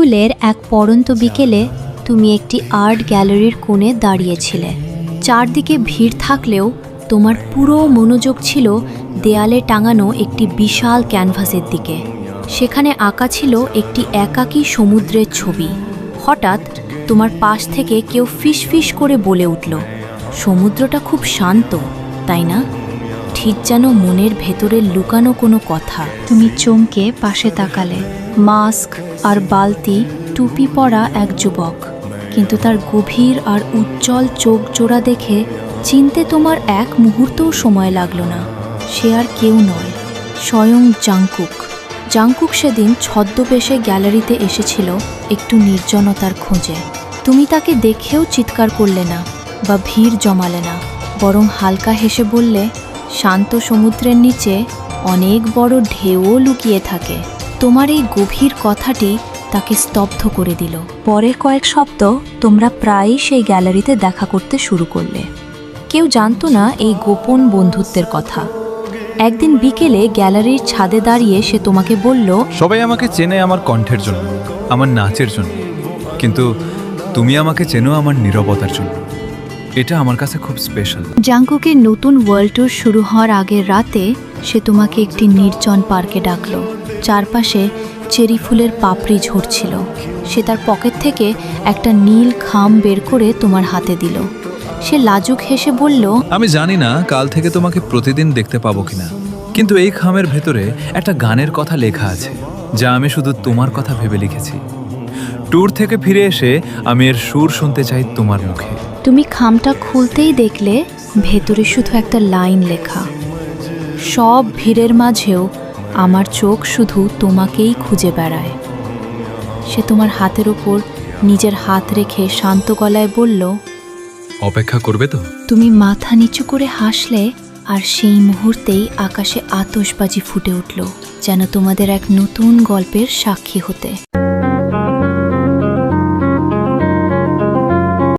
জুনের এক পড়ন্ত বিকেলে তুমি একটি আর্ট গ্যালারির কোণে দাঁড়িয়েছিলে। চারদিকে ভিড় থাকলেও তোমার পুরো মনোযোগ ছিল দেয়ালে টাঙানো একটি বিশাল ক্যানভাসের দিকে। সেখানে আঁকা ছিল একটি একাকী সমুদ্রের ছবি। হঠাৎ তোমার পাশ থেকে কেউ ফিসফিস করে বলে উঠল, সমুদ্রটা খুব শান্ত, তাই না? ঠিক যেন মনের ভেতরে লুকানো কোনো কথা। তুমি চমকে পাশে তাকালে। মাস্ক আর বালতি, টুপি পরা এক যুবক, কিন্তু তার গভীর আর উজ্জ্বল চোখ জোড়া দেখে চিনতে তোমার এক মুহূর্তও সময় লাগলো না। সে আর কেউ নয়, স্বয়ং জাংকুক। জাংকুক সেদিন ছদ্মবেশে গ্যালারিতে এসেছিল একটু নির্জনতার খোঁজে। তুমি তাকে দেখেও চিৎকার করলে না বা ভিড় জমালে না, বরং হালকা হেসে বললে, শান্ত সমুদ্রের নিচে অনেক বড় ঢেউও লুকিয়ে থাকে। তোমার এই গভীর কথাটি তাকে স্তব্ধ করে দিল। পরের কয়েক সপ্তাহ তোমরা প্রায়ই সেই গ্যালারিতে দেখা করতে শুরু করলে। কেউ জানতো না এই গোপন বন্ধুত্বের কথা। একদিন বিকেলে গ্যালারির ছাদে দাঁড়িয়ে সে তোমাকে বলল, সবাই আমাকে চেনে আমার কণ্ঠের জন্য, আমার নাচের জন্য, কিন্তু তুমি আমাকে চেনো আমার নীরবতার জন্য। এটা আমার কাছে খুব স্পেশাল। জাংকুকের নতুন ওয়ার্ল্ড ট্যুর শুরু হওয়ার আগের রাতে সে তোমাকে একটি নির্জন পার্কে ডাকলো। চারপাশে চেরি ফুলের পাপড়ি ঝরছিল। সে তার পকেট থেকে একটা নীল খাম বের করে তোমার হাতে দিল। সে লাজুক হেসে বলল, আমি জানি না কাল থেকে তোমাকে প্রতিদিন দেখতে পাবো কিনা, কিন্তু এই খামের ভেতরে একটা গানের কথা লেখা আছে, যা আমি শুধু তোমার কথা ভেবে লিখেছি। ট্যুর থেকে ফিরে এসে আমি এর সুর শুনতে চাই তোমার মুখে। তুমি খামটা খুলতেই দেখলে ভেতরে শুধু একটা লাইন লেখা, সব ভিড়ের মাঝেও আমার চোখ শুধু তোমাকেই খুঁজে বেড়ায়। সে তোমার হাতের ওপর নিজের হাত রেখে শান্ত গলায় বলল, অপেক্ষা করবে তো? তুমি মাথা নিচু করে হাসলে, আর সেই মুহূর্তেই আকাশে আতশবাজি ফুটে উঠল, যেন তোমাদের এক নতুন গল্পের সাক্ষী হতে।